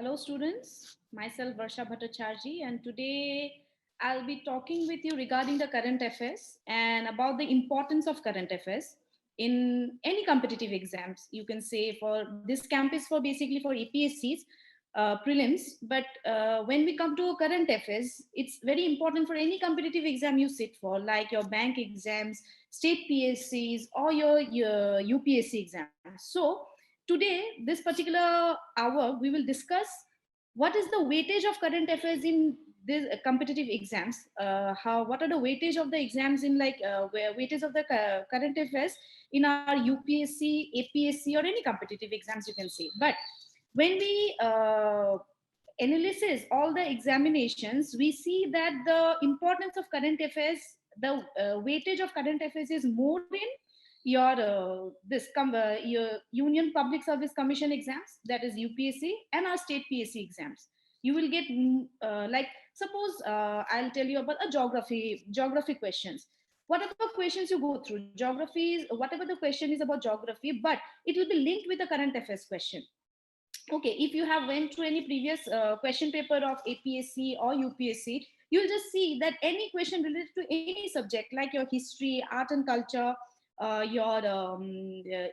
Hello students, myself Varsha Bhattacharjee, and today I'll be talking with you regarding the current affairs and about the importance of current affairs in any competitive exams. You can say for this camp is for basically for APSCs, prelims, but when we come to current affairs, it's very important for any competitive exam you sit for, like your bank exams, state PSCs, or your UPSC exams. So today, this particular hour, we will discuss what is the weightage of current affairs in these competitive exams. How what are the weightage of the exams in where weightage of the current affairs in our UPSC, APSC, or any competitive exams you can say. But when we analysis all the examinations, we see that the importance of current affairs, the weightage of current affairs is more in your Union Public Service Commission exams, that is UPSC, and our state PSC exams. You will get like suppose I'll tell you about a geography questions. Whatever questions you go through, geography is whatever the question is about geography, but it will be linked with the current affairs question. Okay, if you have went through any previous question paper of APSC or UPSC, you'll just see that any question related to any subject like your history, art and culture, your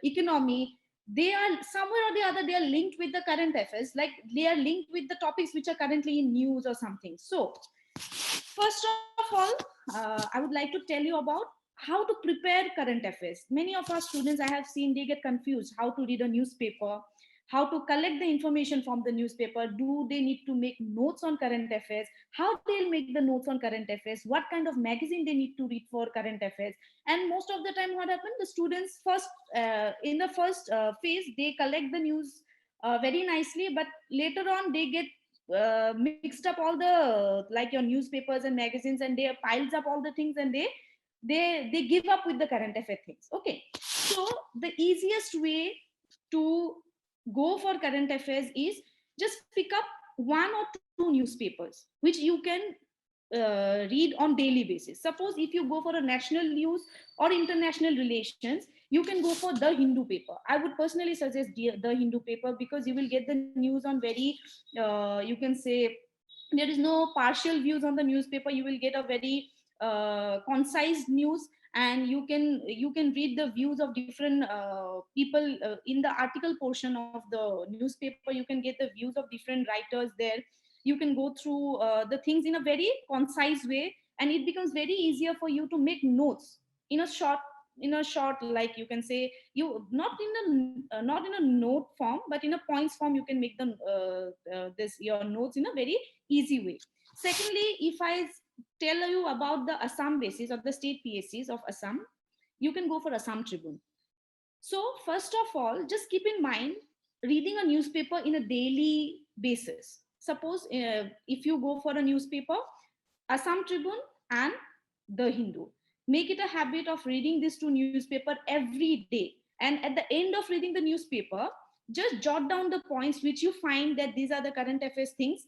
economy, they are somewhere or the other, they are linked with the current affairs, like they are linked with the topics which are currently in news or something. So first of all, I would like to tell you about how to prepare current affairs. Many of our students I have seen, they get confused how to read a newspaper, how to collect the information from the newspaper. Do they need to make notes on current affairs? How they'll make the notes on current affairs? What kind of magazine they need to read for current affairs? And most of the time, what happened? The students first in the first phase, they collect the news very nicely, but later on they get mixed up all the like your newspapers and magazines, and they piles up all the things, and they give up with the current affair things. Okay, so the easiest way to go for current affairs is just pick up one or two newspapers which you can read on daily basis. Suppose if you go for a national news or international relations, you can go for the Hindu paper. I would personally suggest the Hindu paper, because you will get the news on very you can say there is no partial views on the newspaper. You will get a very concise news, and you can read the views of different people in the article portion of the newspaper. You can get the views of different writers there. You can go through the things in a very concise way, and it becomes very easier for you to make notes in a short, like you can say, you not in a note form, but in a points form. You can make the this your notes in a very easy way. Secondly, if I tell you about the Assam basis or the state PSCs of Assam, you can go for Assam Tribune. So first of all, just keep in mind reading a newspaper in a daily basis. Suppose if you go for a newspaper, Assam Tribune and The Hindu, make it a habit of reading these two newspaper every day. And at the end of reading the newspaper, just jot down the points which you find that these are the current affairs things.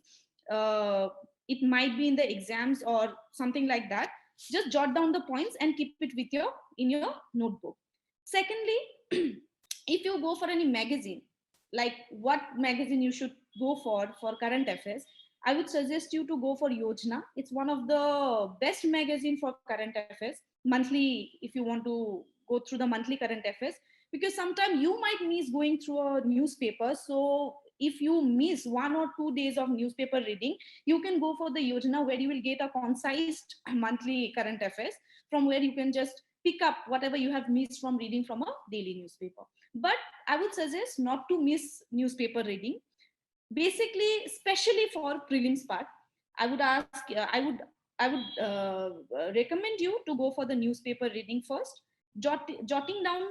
It might be in the exams or something like that. Just jot down the points and keep it with your in your notebook. Secondly, if you go for any magazine, like what magazine you should go for current affairs, I would suggest you to go for Yojana. It's one of the best magazine for current affairs. Monthly, if you want to go through the monthly current affairs, because sometimes you might miss going through a newspaper. So if you miss 1 or 2 days of newspaper reading, you can go for the Yojana, where you will get a concise monthly current affairs, from where you can just pick up whatever you have missed from reading from a daily newspaper. But I would suggest not to miss newspaper reading. Basically, especially for prelims part, I would ask I would recommend you to go for the newspaper reading first, jotting down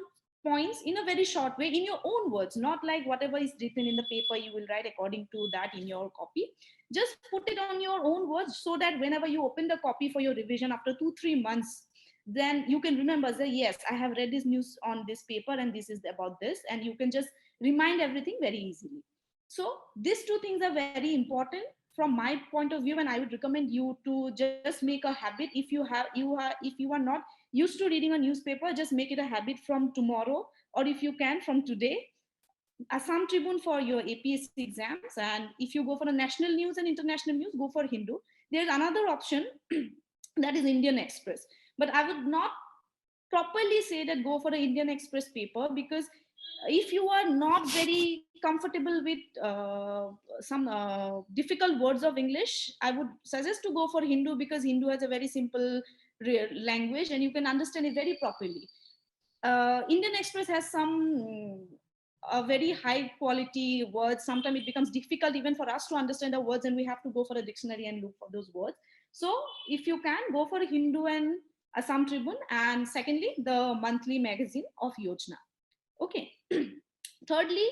points in a very short way in your own words, not like whatever is written in the paper you will write according to that in your copy. Just put it on your own words, so that whenever you open the copy for your revision after 2-3 months, then you can remember, say, yes, I have read this news on this paper and this is about this, and you can just remind everything very easily. So these two things are very important from my point of view, and I would recommend you to just make a habit. If you are not used to reading a newspaper, just make it a habit from tomorrow, or if you can from today. Assam Tribune for your APSC exams, and if you go for a national news and international news, go for Hindu. There's another option that is Indian Express, but I would not properly say that go for an Indian Express paper, because if you are not very comfortable with some difficult words of English, I would suggest to go for Hindu, because Hindu has a very simple language and you can understand it very properly. Indian Express has some a very high quality words. Sometimes it becomes difficult even for us to understand the words, and we have to go for a dictionary and look for those words. So if you can, go for Hindu and Assam Tribune, and secondly, the monthly magazine of Yojana. Okay. Thirdly,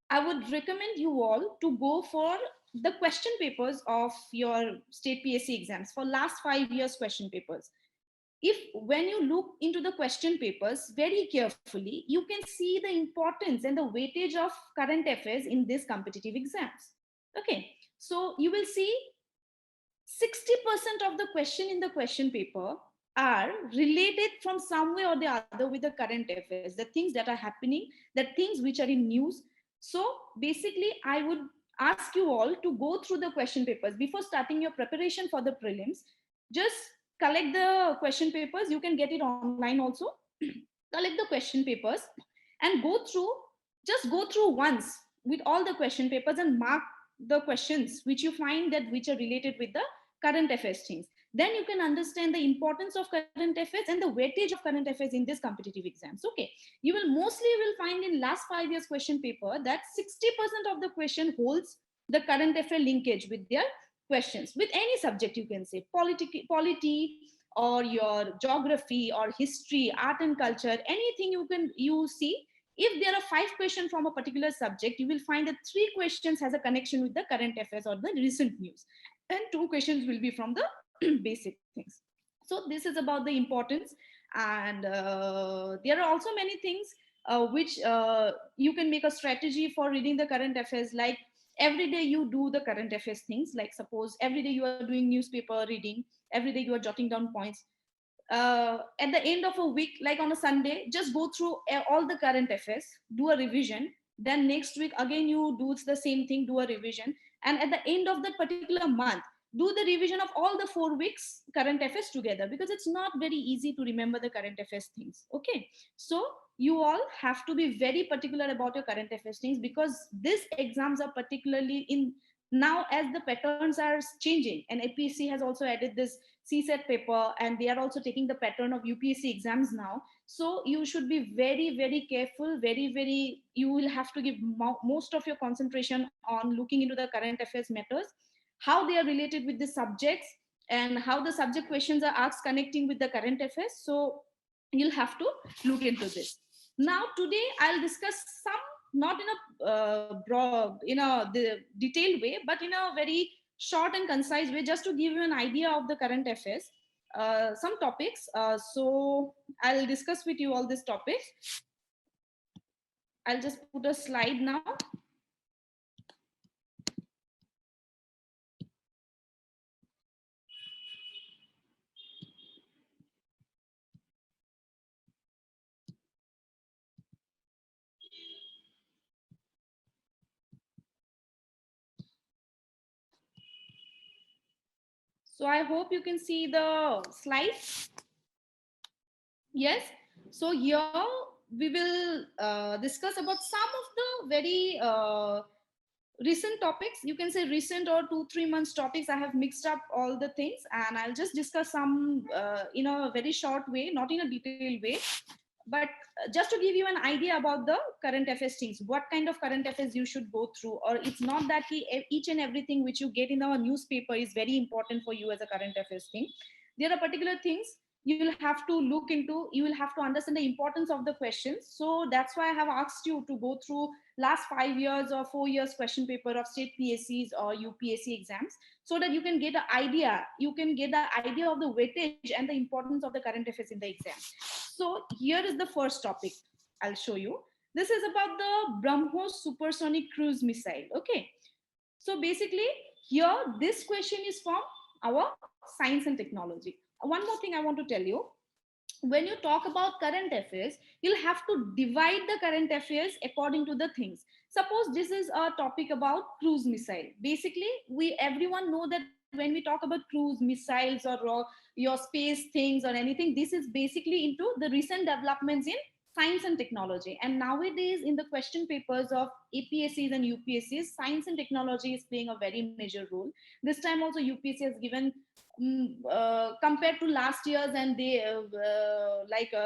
I would recommend you all to go for the question papers of your state PSC exams for last 5 years question papers. If when you look into the question papers very carefully, you can see the importance and the weightage of current affairs in these competitive exams. Okay, so you will see 60% of the question in the question paper are related from some way or the other with the current affairs, the things that are happening, the things which are in news. So basically, I would ask you all to go through the question papers before starting your preparation for the prelims. Just collect the question papers. You can get it online also. Collect the question papers and go through, just go through once with all the question papers and mark the questions which you find that which are related with the current affairs things. Then you can understand the importance of current affairs and the weightage of current affairs in this competitive exams. Okay, you will mostly will find in last 5 years question paper that 60% of the question holds the current affair linkage with their questions with any subject. You can say polity or your geography or history, art and culture, anything you see. If there are 5 questions from a particular subject, you will find that 3 questions has a connection with the current affairs or the recent news, and 2 questions will be from the basic things. So this is about the importance. And there are also many things which you can make a strategy for reading the current affairs. Like every day you do the current affairs things, like suppose every day you are doing newspaper reading, every day you are jotting down points. At the end of a week, like on a Sunday, just go through all the current affairs, do a revision. Then next week again you do the same thing, do a revision. And at the end of that particular month, do the revision of all the 4 weeks current affairs together, because it's not very easy to remember the current affairs things. Okay, so you all have to be very particular about your current affairs things, because these exams are particularly in now, as the patterns are changing, and APSC has also added this CSET paper, and they are also taking the pattern of UPSC exams now. So you should be very, very careful, very, you will have to give most of your concentration on looking into the current affairs matters, how they are related with the subjects, and how the subject questions are asked connecting with the current affairs. So you'll have to look into this. Now, today I'll discuss some, not in a broad, the detailed way, but in a very short and concise way, just to give you an idea of the current affairs. Some topics. So I'll discuss with you all these topics. I'll just put a slide now. So I hope you can see the slides. Yes. So here we will discuss about some of the very recent topics. You can say recent or 2-3 months topics. I have mixed up all the things, and I'll just discuss some in a very short way, not in a detailed way, but just to give you an idea about the current affairs things, what kind of current affairs you should go through. Or it's not that each and everything which you get in our newspaper is very important for you as a current affairs thing. There are particular things you will have to look into, you will have to understand the importance of the questions. So that's why I have asked you to go through last 5 years or 4 years question paper of state PSCs or UPSC exams, so that you can get an idea, you can get the idea of the weightage and the importance of the current affairs in the exam. So here is the first topic I'll show you. This is about the BrahMos supersonic cruise missile. Okay, so basically here this question is from our science and technology. One more thing I want to tell you, when you talk about current affairs, you'll have to divide the current affairs according to the things. Suppose this is a topic about cruise missile. Basically, we everyone know that when we talk about cruise missiles or your space things or anything, this is basically into the recent developments in science and technology. And nowadays, in the question papers of APSCs and UPSCs, science and technology is playing a very major role. This time also UPSC has given compared to last year's, and they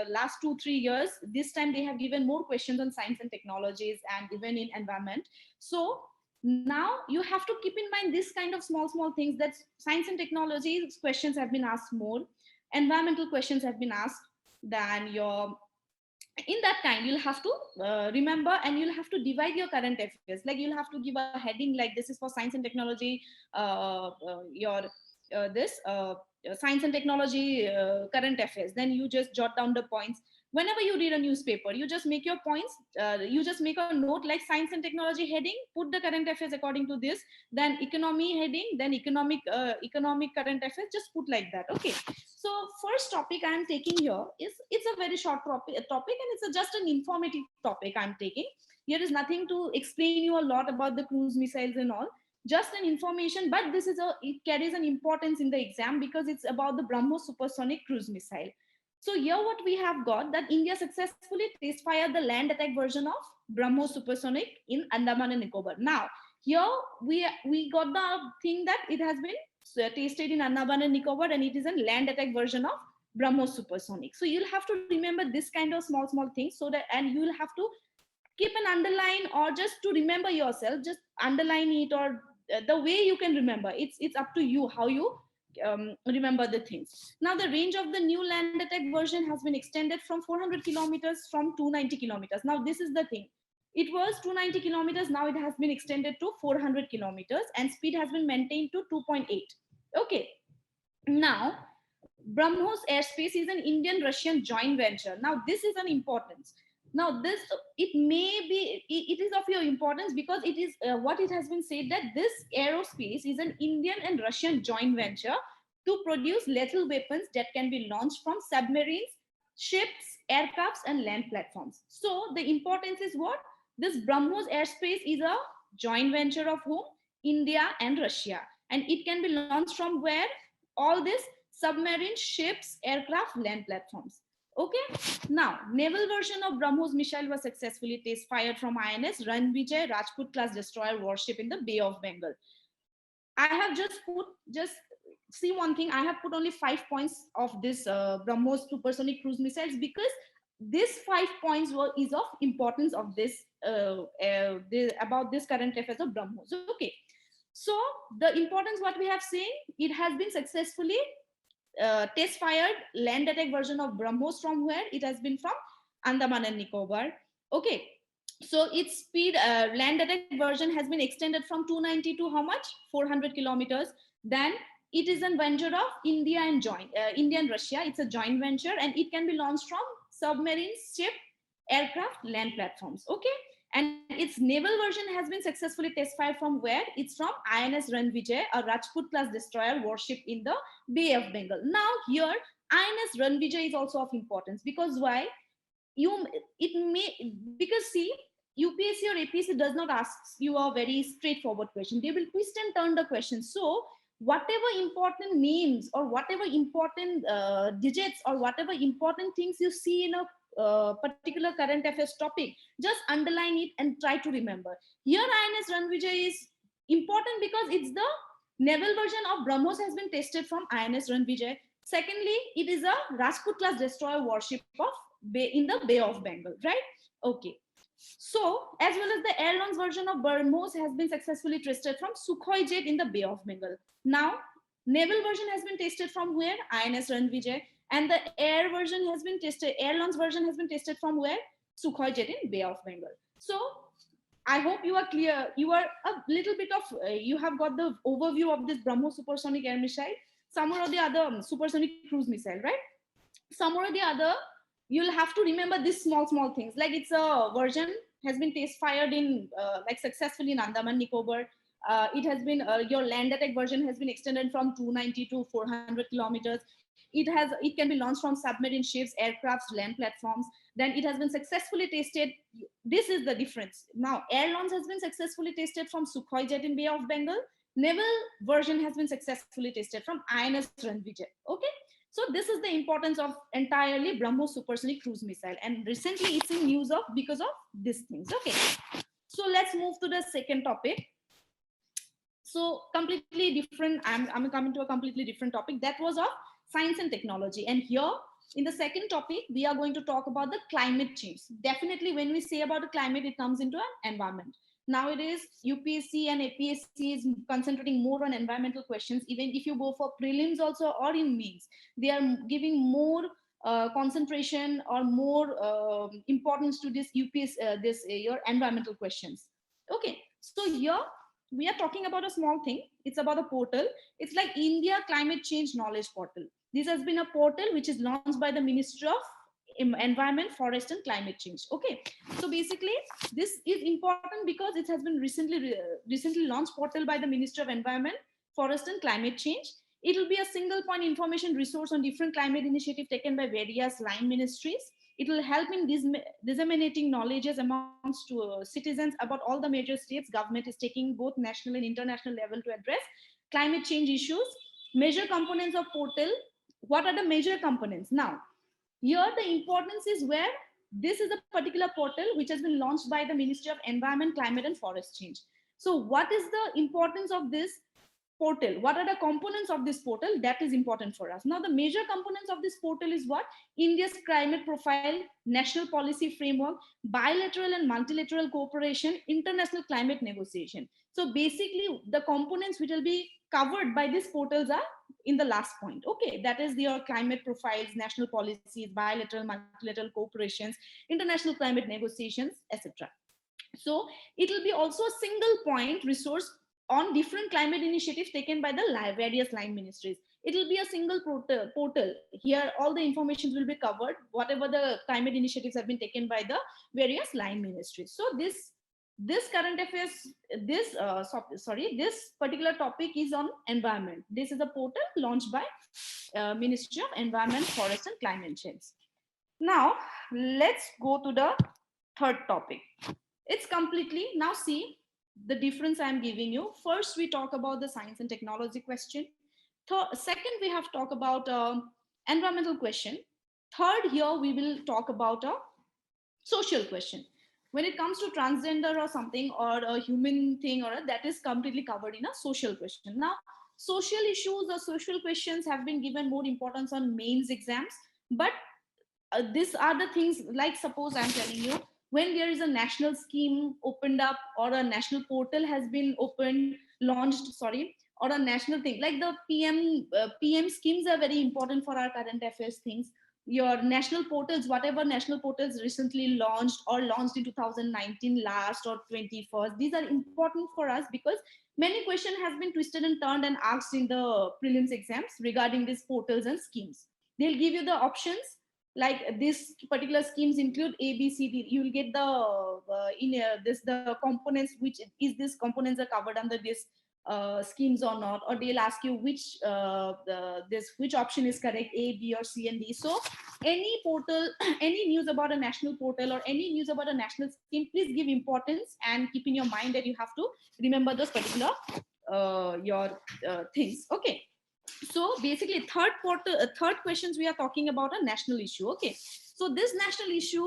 last 2 3 years, this time they have given more questions on science and technologies and even in environment. So now you have to keep in mind this kind of small things, that science and technology questions have been asked more, environmental questions have been asked, than your in that kind you'll have to remember, and you'll have to divide your current affairs. Like you'll have to give a heading like this is for science and technology, your this science and technology current affairs. Then you just jot down the points. Whenever you read a newspaper, you just make your points, you just make a note like science and technology heading, put the current affairs according to this, then economy heading, then economic current affairs, just put like that. Okay, so first topic I am taking here is, it's a very short topic, and it's just an informative topic I'm taking. Here is nothing to explain you a lot about the cruise missiles and all, just an information, but it carries an importance in the exam because it's about the BrahMos supersonic cruise missile. So here what we have got, that India successfully test fired the land attack version of BrahMos supersonic in Andaman and Nicobar. Now here we got the thing that it has been tested in Andaman and Nicobar, and it is a land attack version of BrahMos supersonic. So you'll have to remember this kind of small things, so that, and you'll have to keep an underline, or just to remember yourself, just underline it, or the way you can remember. It's up to you how you remember the things. Now the range of the new land attack version has been extended from 400 kilometers from 290 kilometers. Now this is the thing, it was 290 kilometers, now it has been extended to 400 kilometers, and speed has been maintained to 2.8. Okay, now BrahMos airspace is an Indian Russian joint venture. Now this is an importance. Now this, it may be, it is of your importance because it is what it has been said, that this aerospace is an Indian and Russian joint venture to produce lethal weapons that can be launched from submarines, ships, aircrafts, and land platforms. So the importance is what? This BrahMos airspace is a joint venture of whom? India and Russia. And it can be launched from where? All this submarine, ships, aircraft, land platforms. Okay. Now, naval version of BrahMos missile was successfully test fired from INS Ranvijay Rajput class destroyer warship in the Bay of Bengal. I have just see one thing. I have put only 5 points of this BrahMos supersonic cruise missiles, because this 5 points is of importance of this about this current affairs of BrahMos. Okay. So the importance what we have seen, it has been successfully test fired land attack version of BrahMos. From where? It has been from Andaman and Nicobar. Okay, so its speed land attack version has been extended from 290 to how much? 400 kilometers. Then it is a venture of India and India and Russia. It's a joint venture, and it can be launched from submarines, ship, aircraft, land platforms. Okay, and its naval version has been successfully test fired from where? It's from INS Ranvijay, a Rajput class destroyer warship in the Bay of Bengal. Now here INS Ranvijay is also of importance, because why? Because see, UPSC or APSC does not ask you a very straightforward question. They will twist and turn the question. So whatever important names or whatever important digits or whatever important things you see in a particular current affairs topic, just underline it and try to remember. Here INS Ranvijay is important because it's the naval version of BrahMos has been tested from INS Ranvijay. Secondly, it is a Rajput class destroyer warship of in the Bay of Bengal, right? Okay. So, as well as the air-launched version of BrahMos has been successfully tested from Sukhoi jet in the Bay of Bengal. Now, naval version has been tested from where? INS Ranvijay. And the air version has been tested, air-launched version has been tested from where? Sukhoi jet in Bay of Bengal. So, I hope you are clear. You are a little bit of, you have got the overview of this BrahMos supersonic air missile. Somewhere or the other, supersonic cruise missile, right? Somewhere or the other, you'll have to remember these small things. Like it's a version has been test fired in like successfully in Andaman Nicobar. It has been your land attack version has been extended from 290 to 400 kilometers. It can be launched from submarine ships, aircrafts, land platforms. Then it has been successfully tested. This is the difference. Now air launch has been successfully tested from Sukhoi jet in Bay of Bengal. Naval version has been successfully tested from INS Ranvir. Okay, so this is the importance of entirely BrahMos supersonic cruise missile, and recently it's in news of because of these things. Okay, so let's move to the second topic. So completely different. I'm coming to a completely different topic that was of science and technology. And here in the second topic, we are going to talk about the climate change. Definitely when we say about the climate, it comes into an environment. Nowadays, UPSC and APSC is concentrating more on environmental questions. Even if you go for prelims also or in mains, they are giving more concentration or more importance to this your environmental questions. Okay, so here we are talking about a small thing. It's about a portal. It's like India Climate Change Knowledge Portal. This has been a portal which is launched by the Ministry of Environment, Forest and Climate Change. Okay, so basically this is important because it has been recently launched portal by the Ministry of Environment, Forest and Climate Change. It will be a single point information resource on different climate initiatives taken by various line ministries. It will help in disseminating knowledges amongst citizens about all the major steps government is taking both national and international level to address climate change issues. Major components of portal. What are the major components? Now, here the importance is where this is a particular portal which has been launched by the Ministry of Environment, Climate and Forest Change. So what is the importance of this portal? What are the components of this portal? That is important for us. Now the major components of this portal is what? India's climate profile, national policy framework, bilateral and multilateral cooperation, international climate negotiation. So basically the components which will be covered by these portals are in the last point. Okay, that is your climate profiles, national policies, bilateral, multilateral cooperations, international climate negotiations, etc. So it will be also a single point resource on different climate initiatives taken by the various line ministries. It will be a single portal. Here all the information will be covered, whatever the climate initiatives have been taken by the various line ministries. So this current affairs, this particular topic is on environment. This is a portal launched by Ministry of Environment, Forest and Climate Change. Now let's go to the third topic. It's completely, now see the difference I'm giving you. First we talk about the science and technology question. Second we have talked about environmental question. Third, here we will talk about a social question. When it comes to transgender or something or a human thing, or that is completely covered in a social question. Now social issues or social questions have been given more importance on mains exams, but these are the things, like suppose I'm telling you, when there is a national scheme opened up or a national portal has been opened, launched, sorry, or a national thing like the PM schemes are very important for our current affairs things. Your national portals, whatever national portals recently launched or launched in 2019 last or 21st, these are important for us because many questions has been twisted and turned and asked in the prelims exams regarding these portals and schemes. They'll give you the options like this particular schemes include A, B, C, D. You will get the components, which is this components are covered under this schemes or not, or they'll ask you which which option is correct, A, B, or C and D. So any portal, any news about a national portal or any news about a national scheme, please give importance and keep in your mind that you have to remember those particular things. Okay. So basically third questions we are talking about a national issue. Okay, so this national issue,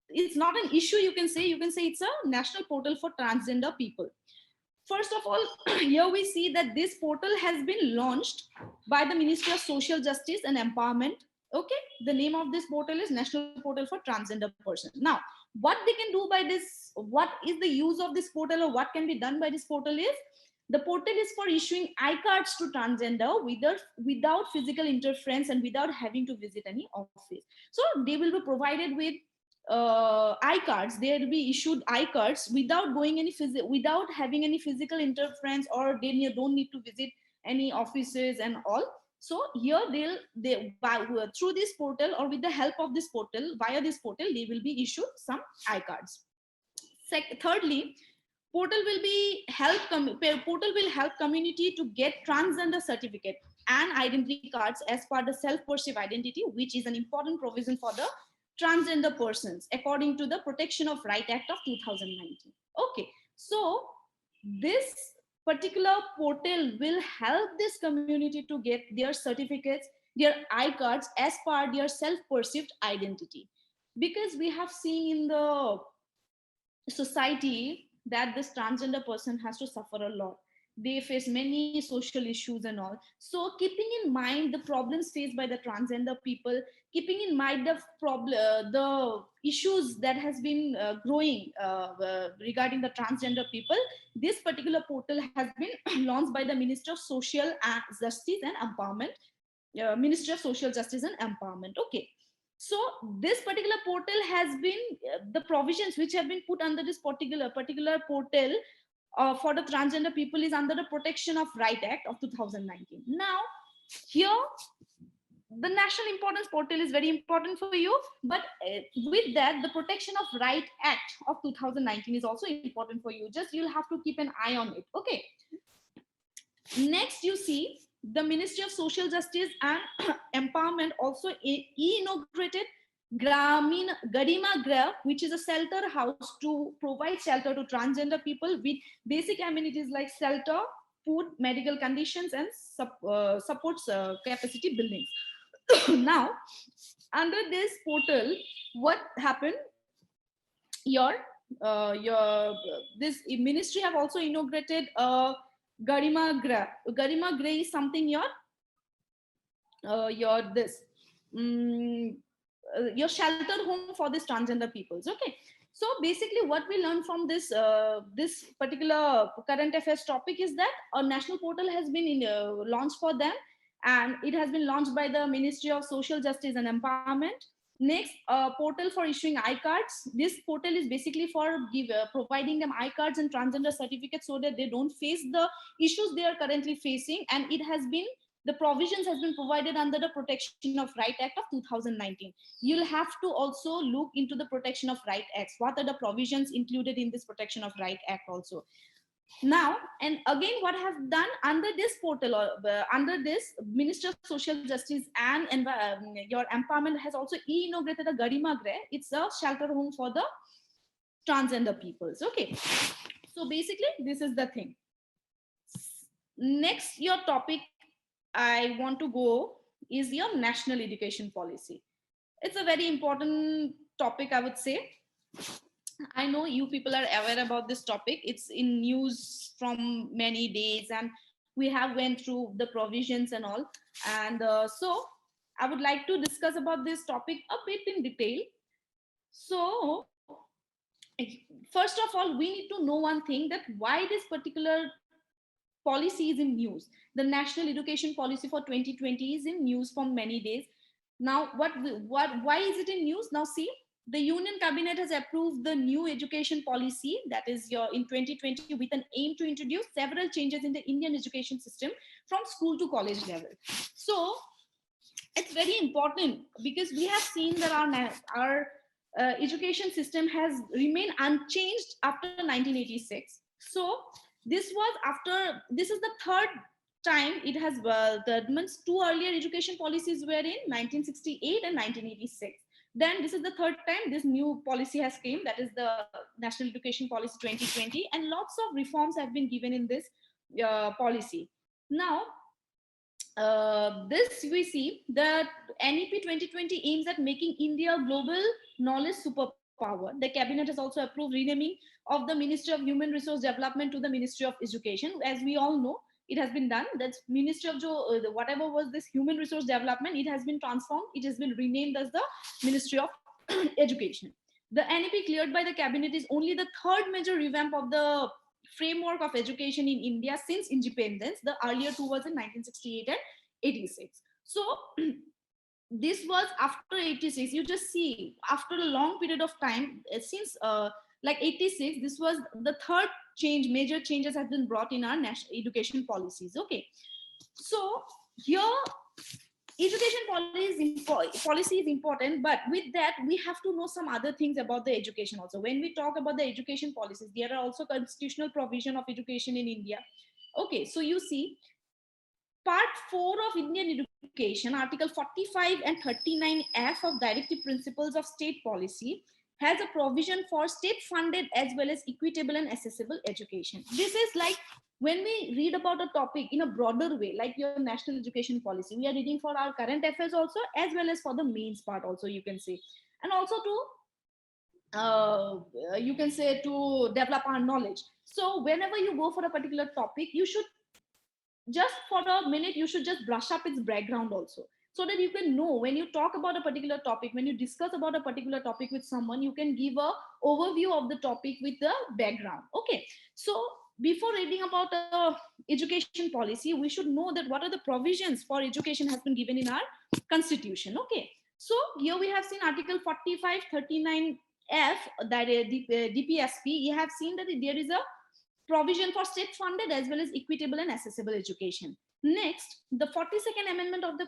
it's not an issue, you can say it's a national portal for transgender people. First of all, here we see that this portal has been launched by the Ministry of Social Justice and Empowerment. Okay, the name of this portal is National Portal for Transgender Person. Now what they can do by this, what is the use of this portal or what can be done by this portal is, the portal is for issuing iCards to transgender without physical interference and without having to visit any office. So they will be provided with iCards. They will be issued iCards without going without having any physical interference, or they don't need to visit any offices and all. So here through this portal or with the help of this portal, via this portal, they will be issued some iCards. Thirdly, Portal will help community to get transgender certificate and identity cards as per the self-perceived identity, which is an important provision for the transgender persons according to the Protection of Right Act of 2019. Okay, so this particular portal will help this community to get their certificates, their I-cards as per their self-perceived identity. Because we have seen in the society that this transgender person has to suffer a lot. They face many social issues and all. So keeping in mind the problems faced by the transgender people, keeping in mind the issues that has been growing regarding the transgender people, this particular portal has been launched by the Minister of Social Justice and Empowerment. Ministry of Social Justice and Empowerment. Okay, so this particular portal has been the provisions which have been put under this particular portal for the transgender people is under the Protection of Right Act of 2019. Now here the national importance portal is very important for you, but with that the Protection of Right Act of 2019 is also important for you. Just you'll have to keep an eye on it. Okay, next you see the Ministry of Social Justice and Empowerment also inaugurated Garima Grah, which is a shelter house to provide shelter to transgender people with basic amenities like shelter, food, medical conditions, and supports capacity buildings. Now, under this portal, what happened? Your this ministry have also inaugurated Garima Grah. Garima Grah is something your shelter home for these transgender peoples. Okay, so basically what we learned from this particular current affairs topic is that a national portal has been launched for them, and it has been launched by the Ministry of Social Justice and Empowerment. Next, portal for issuing I-cards. This portal is basically for providing them I-cards and transgender certificates so that they don't face the issues they are currently facing, and it has been the provisions has been provided under the Protection of Right Act of 2019. You'll have to also look into the Protection of Right Acts. What are the provisions included in this Protection of Right Act also? Now, and again, what I have done under this portal or under this Minister of Social Justice and your Empowerment has also inaugurated a Garima Grah. It's a shelter home for the transgender peoples. Okay, so basically this is the thing. Next, your topic I want to go is your national education policy. It's a very important topic, I would say. I know you people are aware about this topic. It's in news from many days, and we have went through the provisions and all. And so I would like to discuss about this topic a bit in detail. So first of all, we need to know one thing, that why this particular policy is in news. The National Education Policy for 2020 is in news for many days. Now, why is it in news? Now, see, the Union Cabinet has approved the new education policy, that is in 2020, with an aim to introduce several changes in the Indian education system from school to college level. So it's very important because we have seen that our education system has remained unchanged after 1986. So this is the third time it has two earlier education policies were in 1968 and 1986. Then this is the third time this new policy has came, that is the National Education Policy 2020, and lots of reforms have been given in this policy. Now, this we see that NEP 2020 aims at making India a global knowledge superpower. The cabinet has also approved renaming of the Ministry of Human Resource Development to the Ministry of Education. As we all know, it has been done. That's Ministry of whatever was this Human Resource Development, it has been transformed. It has been renamed as the Ministry of Education. The NEP cleared by the cabinet is only the third major revamp of the framework of education in India since independence. The earlier two was in 1968 and 86. So this was after 86. You just see, after a long period of time, since like 86, this was the third change, major changes have been brought in our national education policies. Okay, so here education policy is important, but with that we have to know some other things about the education also. When we talk about the education policies, there are also constitutional provision of education in India. Okay, so you see, Part 4 of Indian Education, Article 45 and 39F of Directive Principles of State Policy, has a provision for state-funded as well as equitable and accessible education. This is like when we read about a topic in a broader way, like your national education policy, we are reading for our current affairs also, as well as for the mains part also, you can say. And also to you can say to develop our knowledge. So whenever you go for a particular topic, you should just for a minute, you should just brush up its background also, so that you can know when you talk about a particular topic, when you discuss about a particular topic with someone, you can give a overview of the topic with the background. Okay, so before reading about the education policy, we should know that what are the provisions for education has been given in our constitution. Okay, so here we have seen Article 45, 39F, that DPSP. You have seen that there is a provision for state funded as well as equitable and accessible education. Next, the 42nd amendment of the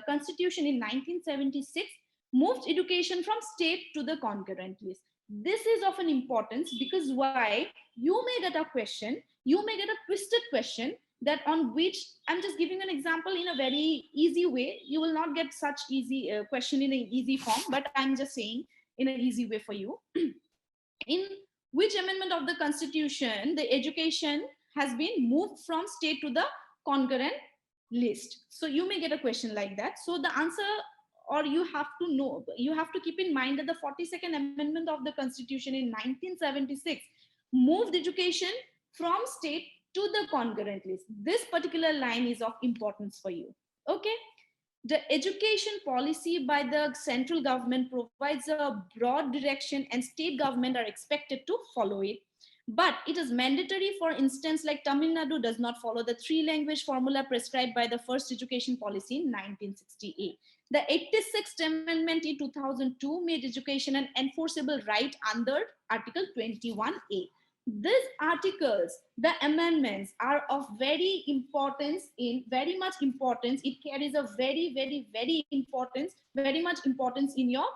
constitution in 1976 moved education from state to the concurrent list. This is of an importance because why? You may get a question, you may get a twisted question, that on which I'm just giving an example in a very easy way. You will not get such easy question in an easy form, but I'm just saying in an easy way for you. In which amendment of the constitution the education has been moved from state to the concurrent list? So you may get a question like that. So the answer, or you have to know, you have to keep in mind that the 42nd amendment of the constitution in 1976 moved education from state to the concurrent list. This particular line is of importance for you. Okay, the education policy by the central government provides a broad direction and state government are expected to follow it. But it is mandatory, for instance, like Tamil Nadu does not follow the 3-language formula prescribed by the first education policy in 1968. The 86th Amendment in 2002 made education an enforceable right under Article 21A. These articles, the amendments, are of very much importance. It carries a very very much importance in your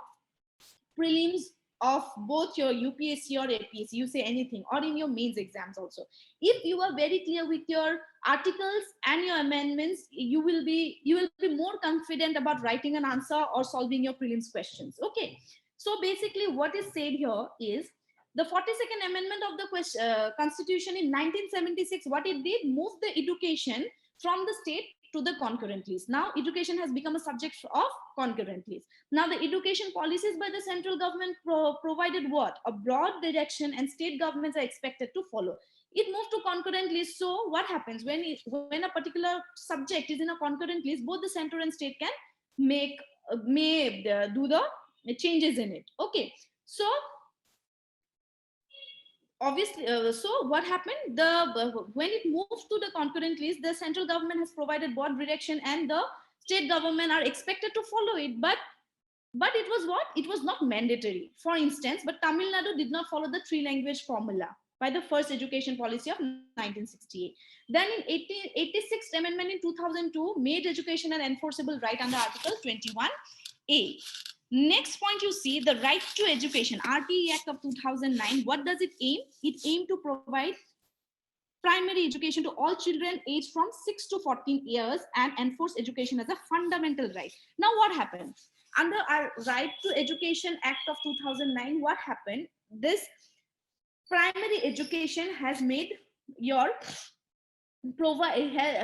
prelims of both your UPSC or APSC, you say anything, or in your mains exams also. If you are very clear with your articles and your amendments, you will be more confident about writing an answer or solving your prelims questions. Okay, so basically what is said here is the 42nd amendment of the constitution in 1976, what it did, moved the education from the state to the concurrent list. Now education has become a subject of concurrent list. Now the education policies by the central government provided what? A broad direction, and state governments are expected to follow. It moved to concurrent list. So what happens when a particular subject is in a concurrent list, both the center and state can do the changes in it. Okay, so obviously, so what happened? When it moves to the concurrent list, the central government has provided broad direction, and the state government are expected to follow it. But it was what? It was not mandatory. For instance, but Tamil Nadu did not follow the 3-language formula by the first education policy of 1968. Then in 86th Amendment in 2002 made education an enforceable right under Article 21A. Next point, you see the right to education, RTE Act of 2009. What does it aim? It aimed to provide primary education to all children aged from 6 to 14 years and enforce education as a fundamental right. Now what happened? Under our Right to Education Act of 2009, what happened? This primary education has made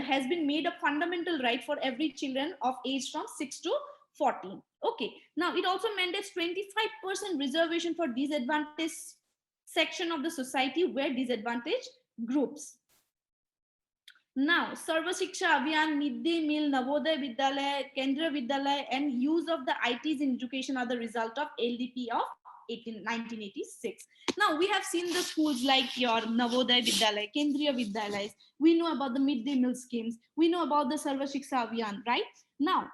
has been made a fundamental right for every children of age from 6 to 14. Okay, now it also mandates 25% reservation for disadvantaged section of the society, where disadvantaged groups. Now, Sarva Shiksha Abhiyan, Midday Meal, Navodaya Vidyalaya, Kendriya Vidyalaya, and use of the ITs in education are the result of LDP of 1986. Now, we have seen the schools like your Navodaya Vidyalaya, Kendriya Vidyalayas. We know about the midday meal schemes. We know about the Sarva Shiksha Abhiyan, right? Now,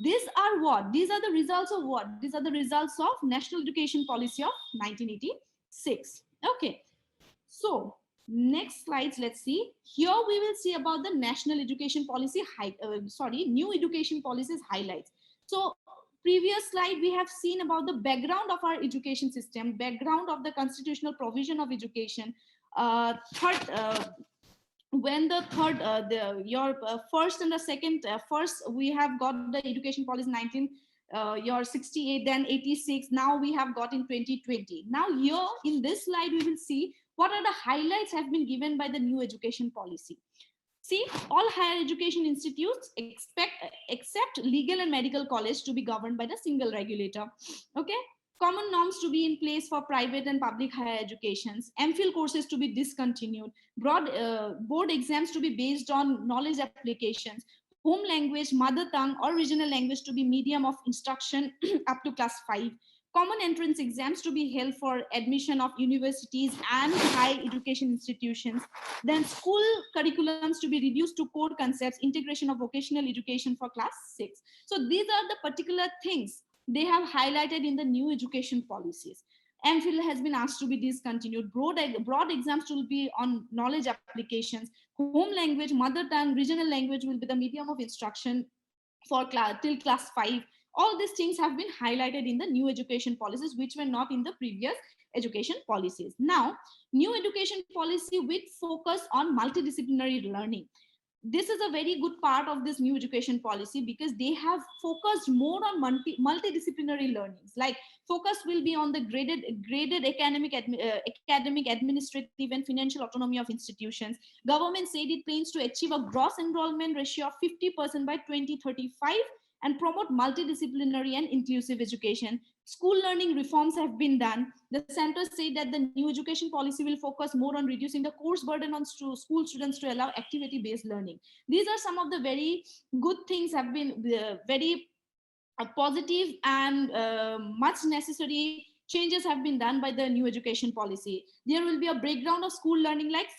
these are the results of what? These are the results of National Education Policy of 1986. Okay, so Next slides, let's see. Here we will see about the national education policy, new education policies highlights. So previous slide, we have seen about the background of our education system, background of the constitutional provision of education. Third, when the third, your first and the second, first we have got the education policy 19, your 68, then 86. Now we have got in 2020. Now here in this slide, we will see what are the highlights have been given by the new education policy. See, all higher education institutes except legal and medical college to be governed by the single regulator. Okay. Common norms to be in place for private and public higher educations, MPhil courses to be discontinued, board exams to be based on knowledge applications, home language, mother tongue, or regional language to be medium of instruction up to class 5, common entrance exams to be held for admission of universities and high education institutions, then school curriculums to be reduced to core concepts, integration of vocational education for class 6. So these are the particular things they have highlighted in the new education policies. MPhil has been asked to be discontinued. Broad exams will be on knowledge applications. Home language, mother tongue, regional language will be the medium of instruction for till class 5. All these things have been highlighted in the new education policies, which were not in the previous education policies. Now, new education policy with focus on multidisciplinary learning. This is a very good part of this new education policy because they have focused more on multidisciplinary learnings. Like focus will be on the graded academic, administrative, and financial autonomy of institutions. Government said it plans to achieve a gross enrollment ratio of 50% by 2035 and promote multidisciplinary and inclusive education. School learning reforms have been done. The center said that the new education policy will focus more on reducing the course burden on school students to allow activity-based learning. These are some of the very good things have been very positive and much necessary changes have been done by the new education policy. There will be a breakdown of school learning like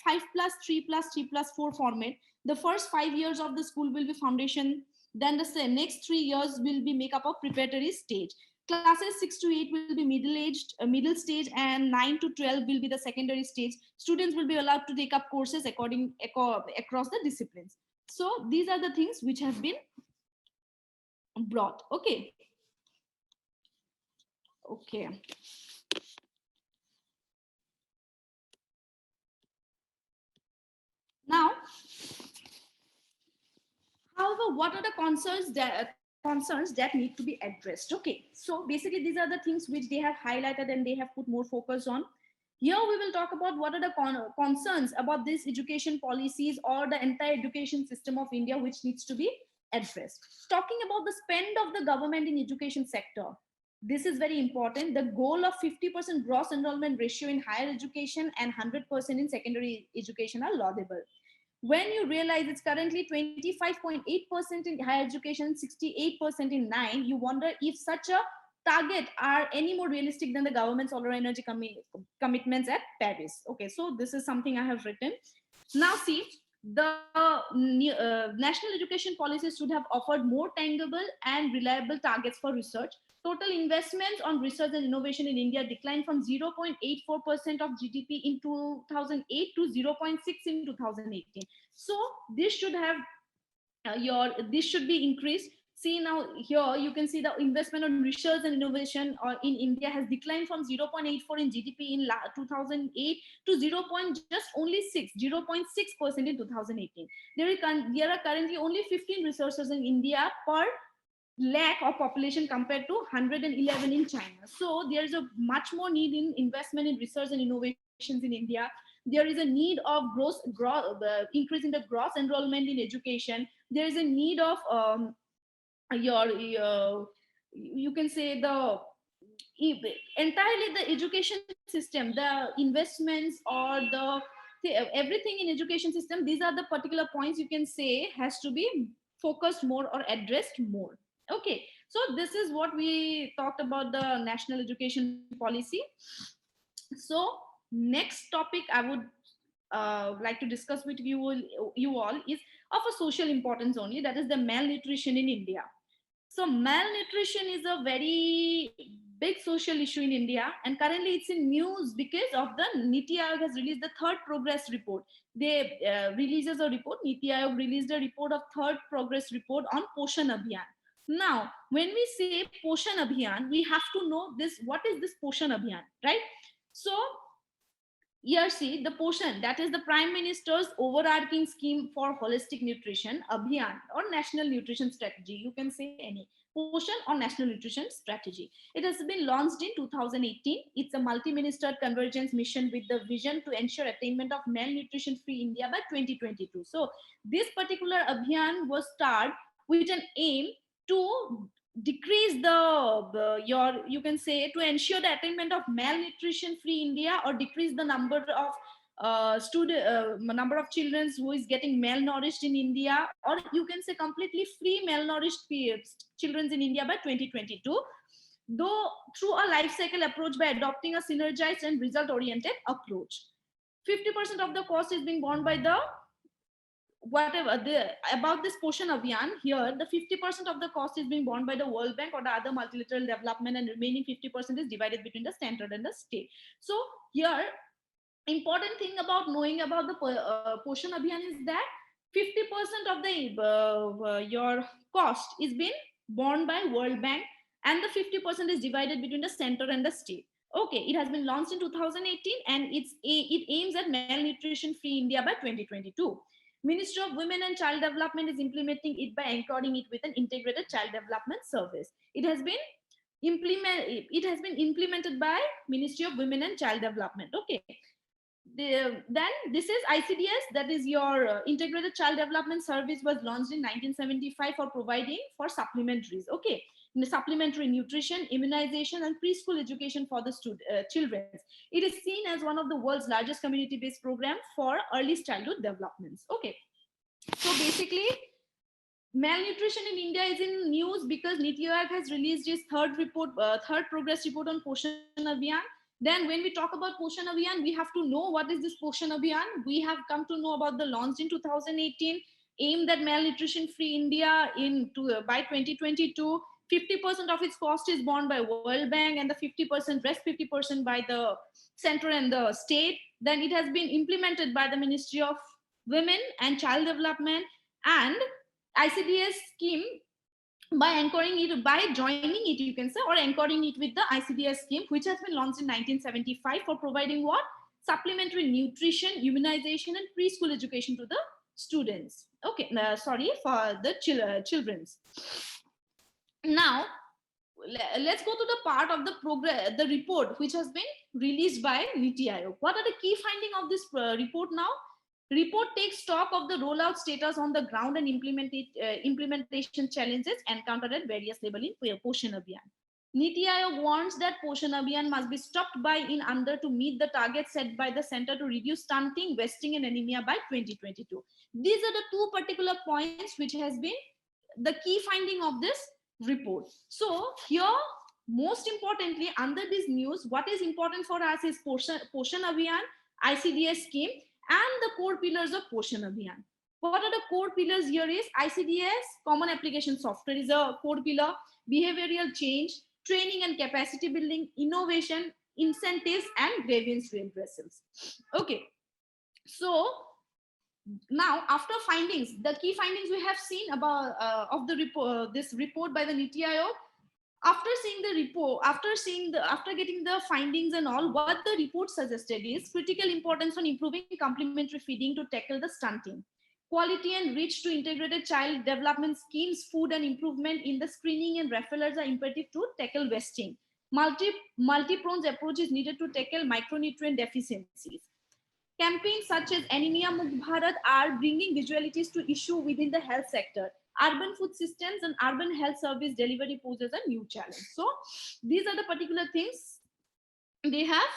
5+3+3+4 format. The first 5 years of the school will be foundation, then the next 3 years will be make up of preparatory stage. Classes 6 to 8 will be middle stage, and 9 to 12 will be the secondary stage. Students will be allowed to take up courses across the disciplines. So these are the things which have been brought. Okay. Now, however, what are the concerns that need to be addressed? Okay, so basically these are the things which they have highlighted and they have put more focus on. Here we will talk about what are the concerns about these education policies or the entire education system of India which needs to be addressed. Talking about the spend of the government in education sector, this is very important. The goal of 50% gross enrollment ratio in higher education and 100% in secondary education are laudable. When you realize it's currently 25.8% in higher education, 68% in 9, you wonder if such a target are any more realistic than the government's solar energy commitments at Paris. Okay, so this is something I have written. Now see, the national education policies should have offered more tangible and reliable targets for research. Total investments on research and innovation in India declined from 0.84% of GDP in 2008 to 0.6 in 2018. So this should have this should be increased. See, now here you can see the investment on research and innovation in India has declined from 0.84 in GDP in 2008 to 0.6% in 2018. There are currently only 15 researchers in India per lakh of population compared to 111 in China. So there is a much more need in investment in research and innovations in India. There is a need of increase in the gross enrollment in education. There is a need of you can say the entirely the education system, the investments or everything in education system. These are the particular points you can say has to be focused more or addressed more. Okay, so this is what we talked about the national education policy. So next topic I would like to discuss with you all is of a social importance only, that is the malnutrition in India. So malnutrition is a very big social issue in India, and currently it's in news because of the Niti Aayog has released the third progress report. They releases a report. Niti Aayog released a report of third progress report on Poshan Abhiyan. Now, when we say Poshan Abhiyan, we have to know this. What is this Poshan Abhiyan, right? So here, see the Poshan, that is the Prime Minister's overarching scheme for holistic nutrition, Abhiyan or National Nutrition Strategy. You can say any Poshan or National Nutrition Strategy. It has been launched in 2018. It's a multi-minister convergence mission with the vision to ensure attainment of malnutrition-free India by 2022. So this particular Abhiyan was started with an aim to decrease the your, you can say, to ensure the attainment of malnutrition free India, or decrease the number of student number of children who is getting malnourished in India, or you can say completely free malnourished children in India by 2022, though through a life cycle approach by adopting a synergized and result oriented approach. 50% of the cost is being borne by the whatever the about this Poshan Abhiyan. Here the 50% of the cost is being borne by the World Bank or the other multilateral development, and remaining 50% is divided between the center and the state. So here, important thing about knowing about the Poshan Abhiyan is that 50% of the your cost is being borne by World Bank, and the 50% is divided between the center and the state. Okay, it has been launched in 2018, and it aims at malnutrition free India by 2022. Ministry of Women and Child Development is implementing it by anchoring it with an integrated child development service. It has been implemented by Ministry of Women and Child Development. Okay. Then this is ICDS, that is your integrated child development service, was launched in 1975 for providing for supplementaries. Okay, supplementary nutrition, immunization, and preschool education for the children. It is seen as one of the world's largest community-based program for early childhood developments. Okay, so basically malnutrition in India is in news because Niti Aayog has released its third progress report on Poshan Abhiyan. Then when we talk about Poshan Abhiyan, we have to know what is this Poshan Abhiyan. We have come to know about the launch in 2018, aimed at malnutrition free India by 2022. 50% of its cost is borne by World Bank, and the 50% rest 50% by the center and the state. Then it has been implemented by the Ministry of Women and Child Development and ICDS scheme by joining it, you can say, or anchoring it with the ICDS scheme, which has been launched in 1975 for providing what? Supplementary nutrition, immunization, and preschool education to the students. Okay, sorry, for the children's. Now, let's go to the part of the report which has been released by Niti Aayog. What are the key findings of this report now? Report takes stock of the rollout status on the ground and implementation challenges encountered at various levels in Poshan Abhiyan. Niti Aayog warns that Poshan Abhiyan must be stopped by in under to meet the target set by the center to reduce stunting, wasting, and anemia by 2022. These are the two particular points which has been the key finding of this report. So here, most importantly, under this news, what is important for us is Poshan Abhiyan, ICDS scheme, and the core pillars of Poshan Abhiyan. What are the core pillars here is ICDS, common application software is a core pillar, behavioral change, training and capacity building, innovation, incentives, and grievance redressals. Okay, so now after findings, the key findings we have seen about of the report, this report by the Niti Aayog. After seeing the report, after getting the findings and all, what the report suggested is critical importance on improving complementary feeding to tackle the stunting, quality and reach to integrated child development schemes, food and improvement in the screening and referrals are imperative to tackle wasting. Multi-pronged approach is needed to tackle micronutrient deficiencies. Campaigns such as Anemia Mukt Bharat are bringing visualities to issue within the health sector. Urban food systems and urban health service delivery poses a new challenge. So these are the particular things they have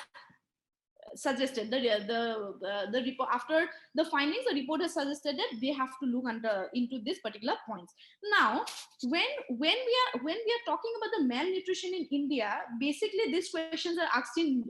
suggested. The report, after the findings, the report has suggested that they have to look into this particular points. Now, when we are talking about the malnutrition in India, basically these questions are asked in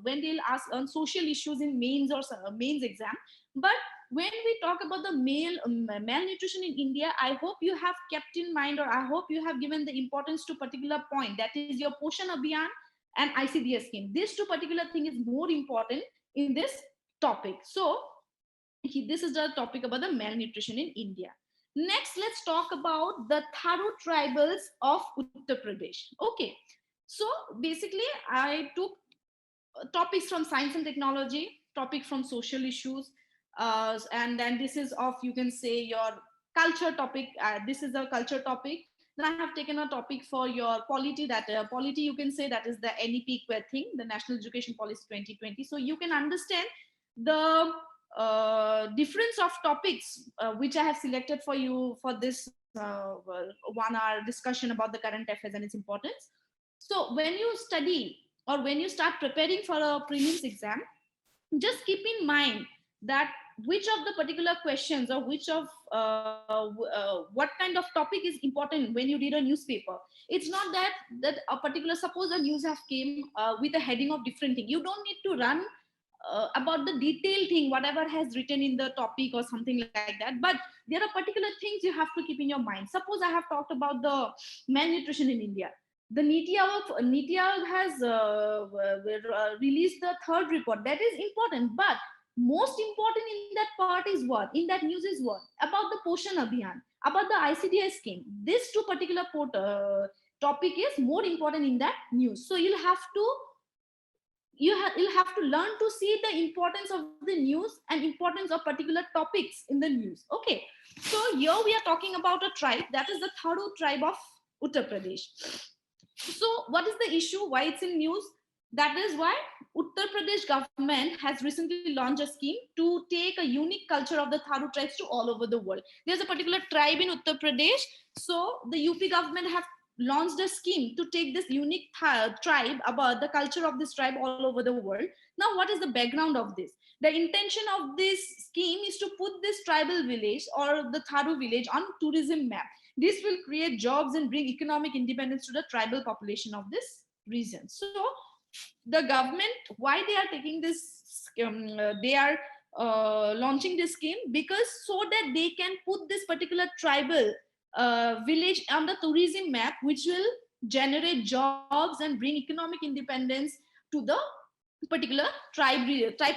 when they'll ask on social issues in mains or mains exam. But when we talk about the malnutrition in India, I hope you have kept in mind, or I hope you have given the importance to particular point, that is your Poshan Abhiyan and ICDS scheme. These two particular thing is more important in this topic. So this is the topic about the malnutrition in India. Next, let's talk about the Tharo tribals of Uttar Pradesh. Okay, so basically I took topics from science and technology, topic from social issues, and then this is of, you can say, your culture topic. This is a culture topic. Then I have taken a topic for your polity, that polity, you can say, that is the NEP thing, the National Education Policy 2020. So you can understand the difference of topics which I have selected for you for this 1 hour discussion about the current affairs and its importance. So when you study or when you start preparing for a prelims exam, just keep in mind that which of the particular questions or which of what kind of topic is important when you read a newspaper. It's not that a particular, suppose a news have came with a heading of different thing, you don't need to run about the detailed thing whatever has written in the topic or something like that, but there are particular things you have to keep in your mind. Suppose I have talked about the malnutrition in India. The Niti Aayog has released the third report. That is important, but most important in that part is what? In that news is what? About the Poshan Abhiyan, about the ICDS scheme. This two particular topic is more important in that news. So you'll have to learn to see the importance of the news and importance of particular topics in the news. Okay, so here we are talking about a tribe, that is the Tharo tribe of Uttar Pradesh. So what is the issue, why it's in news? That is why Uttar Pradesh government has recently launched a scheme to take a unique culture of the Tharo tribes to all over the world. There's a particular tribe in Uttar Pradesh, so the UP government have launched a scheme to take this unique tribe, about the culture of this tribe all over the world. Now, what is the background of this? The intention of this scheme is to put this tribal village or the Tharo village on tourism map. This will create jobs and bring economic independence to the tribal population of this region. So the government, why they are taking this, they are launching this scheme, because so that they can put this particular tribal village on the tourism map, which will generate jobs and bring economic independence to the particular tribe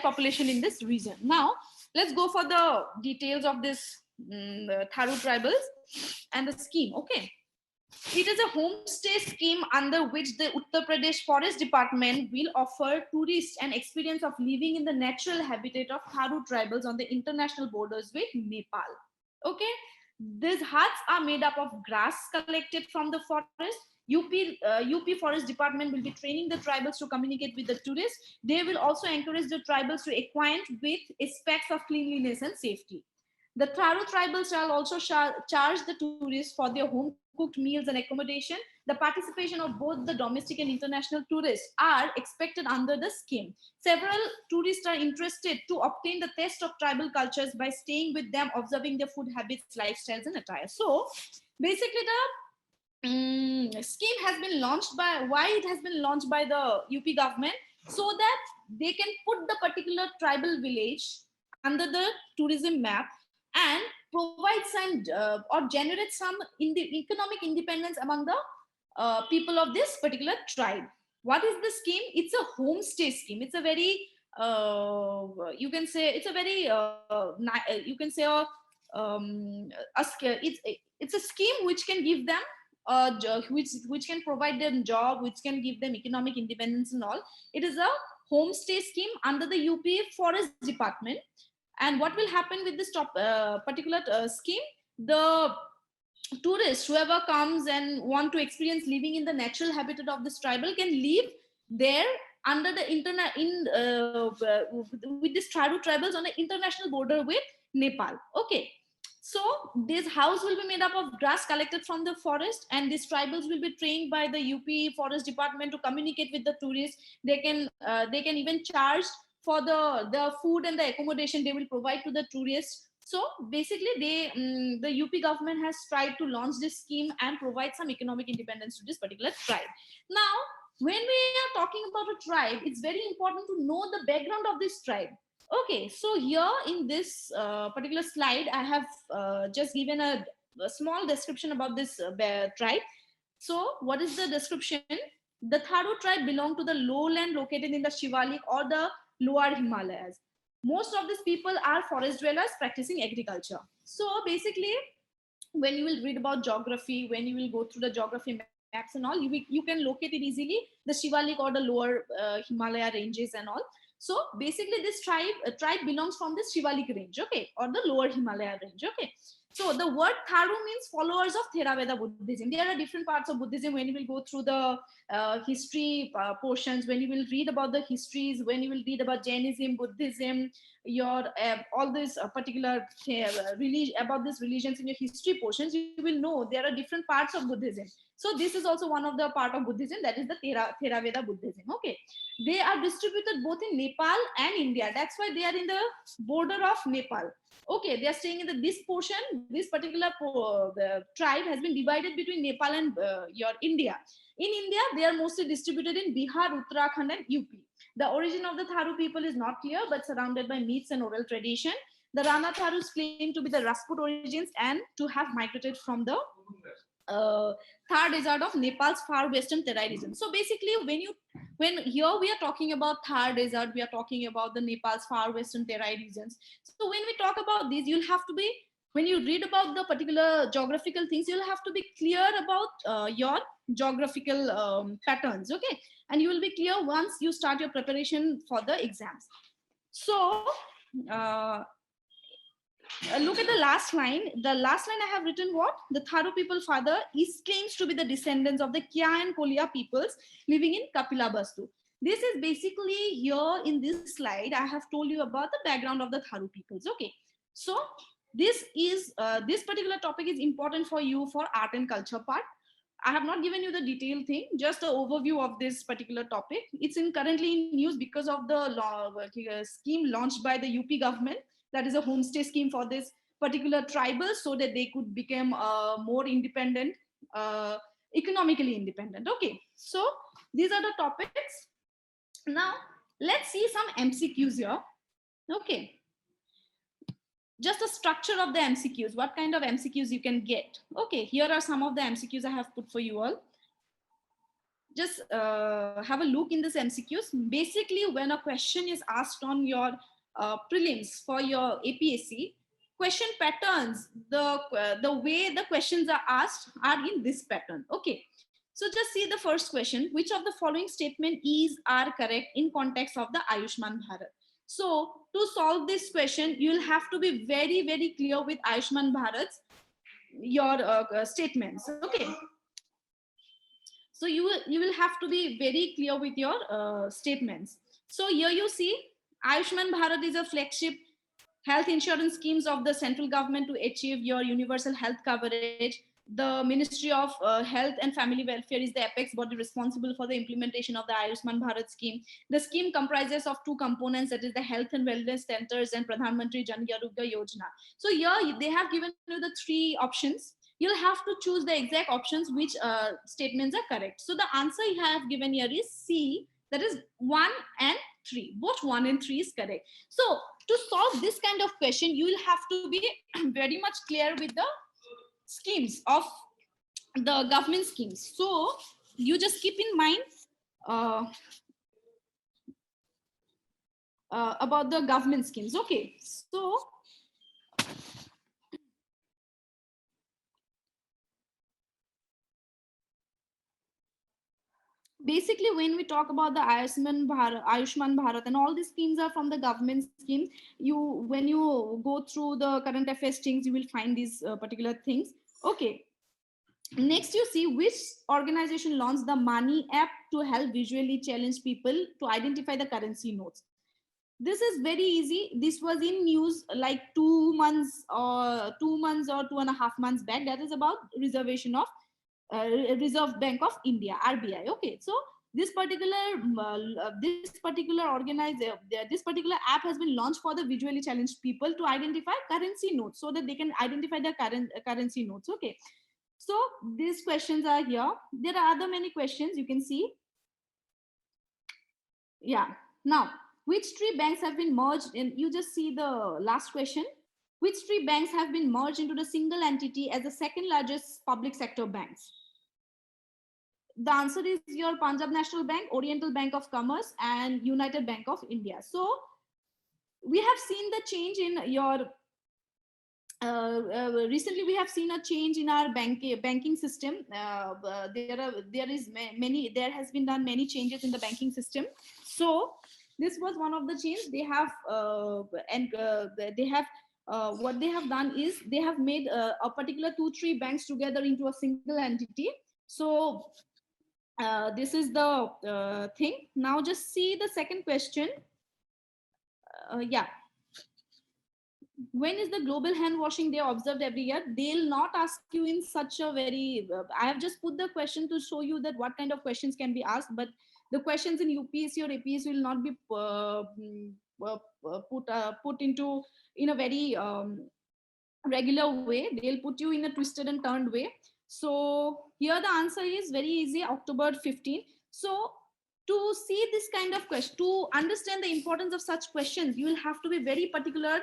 population in this region. Now let's go for the details of this Tharo tribals and the scheme. Okay, it is a homestay scheme under which the Uttar Pradesh Forest Department will offer tourists an experience of living in the natural habitat of Tharo tribals on the international borders with Nepal. Okay, these huts are made up of grass collected from the forest. UP Forest Department will be training the tribals to communicate with the tourists. They will also encourage the tribals to acquaint with aspects of cleanliness and safety. The Tharo tribals shall also charge the tourists for their home cooked meals and accommodation. The participation of both the domestic and international tourists are expected under the scheme. Several tourists are interested to obtain the taste of tribal cultures by staying with them, observing their food habits, lifestyles, and attire. So basically, the scheme has been launched by, why it has been launched by the UP government, so that they can put the particular tribal village under the tourism map and provide some or generate some in the economic independence among the people of this particular tribe. What is the scheme? It's a homestay scheme. It's a very you can say it's a very you can say it's a scheme which can give them which can provide them job, which can give them economic independence and all. It is a homestay scheme under the UP Forest Department. And what will happen with this particular scheme? The tourists, whoever comes and want to experience living in the natural habitat of this tribal, can live there under the internet with these Tharo tribals on the international border with Nepal. Okay, so this house will be made up of grass collected from the forest, and these tribals will be trained by the UP Forest Department to communicate with the tourists. They can even charge for the food and the accommodation they will provide to the tourists. So basically, the UP government has tried to launch this scheme and provide some economic independence to this particular tribe. Now, when we are talking about a tribe, it's very important to know the background of this tribe. Okay, so here in this particular slide, I have just given a small description about this tribe. So, what is the description? The Tharo tribe belong to the lowland located in the Shivalik or the lower Himalayas. Most of these people are forest dwellers practicing agriculture. So, basically, when you will read about geography, when you will go through the geography maps and all, you can locate it easily, the Shivalik or the lower Himalaya ranges and all. So basically this tribe belongs from this Shivalik range, okay, or the lower Himalaya range, okay. So the word Tharu means followers of Theravada Buddhism. There are different parts of Buddhism. When you will go through the history portions, when you will read about the histories, when you will read about Jainism, Buddhism, your all this particular religion, about these religions in your history portions, you will know there are different parts of Buddhism. So this is also one of the part of Buddhism, that is the Theravada Buddhism, okay. They are distributed both in Nepal and India. That's why they are in the border of Nepal, okay. They are staying in this portion. This particular the tribe has been divided between Nepal and your India. In India, they are mostly distributed in Bihar, Uttarakhand and UP. The origin of the Tharu people is not clear, but surrounded by myths and oral tradition. The Rana Tharus claim to be the Rajput origins and to have migrated from the Thar Desert of Nepal's far western Terai region. So basically, when here we are talking about Thar Desert, we are talking about the Nepal's far western Terai regions. So when we talk about these, you'll have to be, when you read about the particular geographical things, you'll have to be clear about your geographical patterns, okay, and you will be clear once you start your preparation for the exams. So uh, look at the last line. The last line I have written what? The Tharo people father is claims to be the descendants of the Kya and Kolia peoples living in Kapilabastu. This is basically here in this slide. I have told you about the background of the Tharu peoples. Okay, so this particular topic is important for you for art and culture part. I have not given you the detailed thing, just an overview of this particular topic. It's in currently in news because of the scheme launched by the UP government. That is a homestay scheme for this particular tribal, so that they could become more independent, economically independent. Okay, so these are the topics. Now let's see some MCQs here. Okay, just a structure of the MCQs, what kind of MCQs you can get. Okay, here are some of the MCQs I have put for you all. Just have a look in this MCQs. Basically, when a question is asked on your prelims for your APSC, question patterns, the way the questions are asked are in this pattern. Okay, so just see the first question. Which of the following statement are correct in context of the Ayushman Bharat? So to solve this question, you'll have to be very, very clear with Ayushman Bharat's your statements. Okay. So you will have to be very clear with your statements. So here you see Ayushman Bharat is a flagship health insurance schemes of the central government to achieve your universal health coverage. The Ministry of Health and Family Welfare is the apex body responsible for the implementation of the Ayushman Bharat scheme. The scheme comprises of two components, that is the health and wellness centers and Pradhan Mantri Jan Arogya Yojana. So here they have given you the three options. You'll have to choose the exact options which statements are correct. So the answer I have given here is C, that is 1 and 3. Both 1 and 3 is correct. So to solve this kind of question, you will have to be very much clear with the schemes of the government schemes. So you just keep in mind about the government schemes. Okay, so basically when we talk about the Ayushman Bharat and all these schemes are from the government schemes. When you go through the current affairs things, you will find these particular things. Okay, next you see which organization launched the Money app to help visually challenged people to identify the currency notes. This is very easy. This was in news like 2 months or 2.5 months back. That is about reservation of Reserve Bank of India, RBI. Okay, so this particular app has been launched for the visually challenged people to identify currency notes, so that they can identify the currency notes. Okay, so these questions are here. There are other many questions you can see. Yeah, now Which three banks have been merged in? You just see the last question. Which three banks have been merged into the single entity as the second largest public sector banks? The answer is your Punjab National Bank, Oriental Bank of Commerce, and United Bank of India. So we have seen the change in your recently we have seen a change in our banking system. There has been done many changes in the banking system. So this was one of the changes they have, they have what they have done is they have made a particular 2-3 banks together into a single entity. So this is the thing. Now just see the second question. Yeah. When is the global hand washing day observed every year? They'll not ask you in such a very I have just put the question to show you that what kind of questions can be asked, but the questions in UPSC or APSC will not be put into in a very regular way. They'll put you in a twisted and turned way. So here the answer is very easy, October 15. So to see this kind of question, to understand the importance of such questions, you will have to be very particular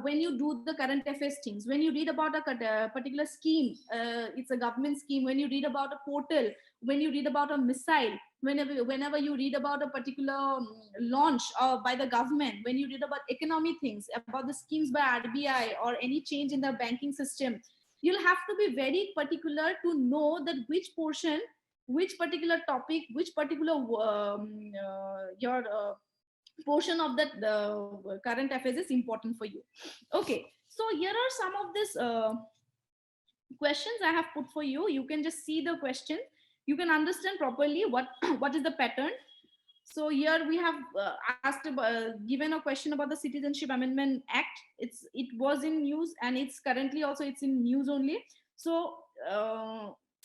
when you do the current affairs things. When you read about a particular scheme, it's a government scheme. When you read about a portal, when you read about a missile, whenever you read about a particular launch by the government, when you read about economic things, about the schemes by RBI or any change in the banking system, you'll have to be very particular to know that which portion, which particular topic, which particular your portion of that current affairs is important for you. Okay, so here are some of these questions I have put for you. You can just see the question, you can understand properly what what is the pattern. So here we have asked about, given a question about the Citizenship Amendment Act. It was in news, and it's currently also it's in news only. So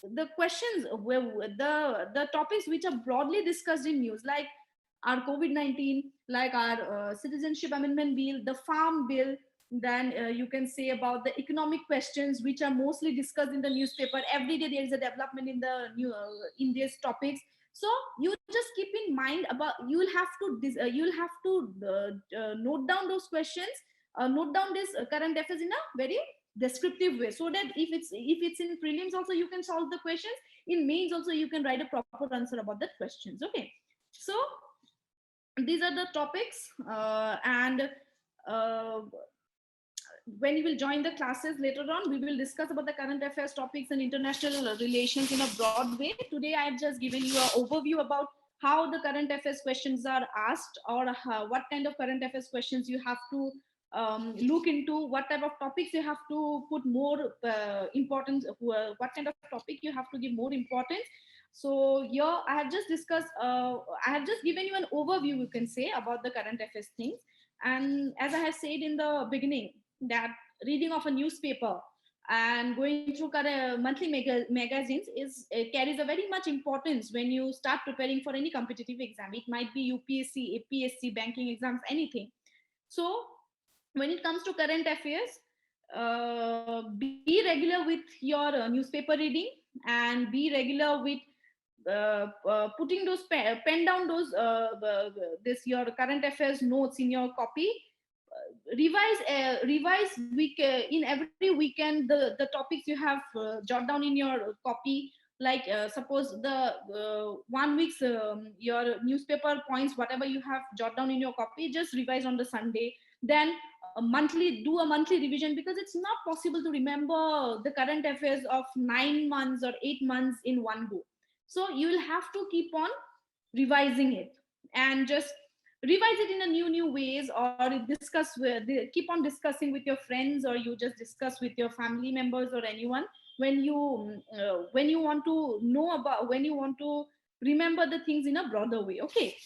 the questions were the topics which are broadly discussed in news, like our COVID-19, like our Citizenship Amendment Bill, the Farm Bill. Then you can say about the economic questions, which are mostly discussed in the newspaper. Every day there is a development in the new in these topics. So you just keep in mind about, you'll have to note down those questions, note down this current affairs in a very descriptive way, so that if it's in prelims also you can solve the questions, in mains also you can write a proper answer about that questions. Okay, so these are the topics, and when you will join the classes later on, we will discuss about the current affairs topics and international relations in a broad way. Today I have just given you an overview about how the current affairs questions are asked, or what kind of current affairs questions you have to look into, what type of topics you have to put more importance, what kind of topic you have to give more importance. So here I have just discussed, I have just given you an overview, you can say, about the current affairs things. And as I have said in the beginning, that reading of a newspaper and going through monthly magazines is carries a very much importance when you start preparing for any competitive exam. It might be UPSC, APSC, banking exams, anything. So when it comes to current affairs, be regular with your newspaper reading, and be regular with putting those pen down those this your current affairs notes in your copy. Revise in every weekend the topics you have jot down in your copy. Like suppose the 1 week's your newspaper points, whatever you have jot down in your copy, just revise on the Sunday. Then do a monthly revision, because it's not possible to remember the current affairs of 9 months or 8 months in one go. So you will have to keep on revising it, and just revise it in a new ways, or keep on discussing with your friends, or you just discuss with your family members or anyone when you want to know about, when you want to remember the things in a broader way. Okay,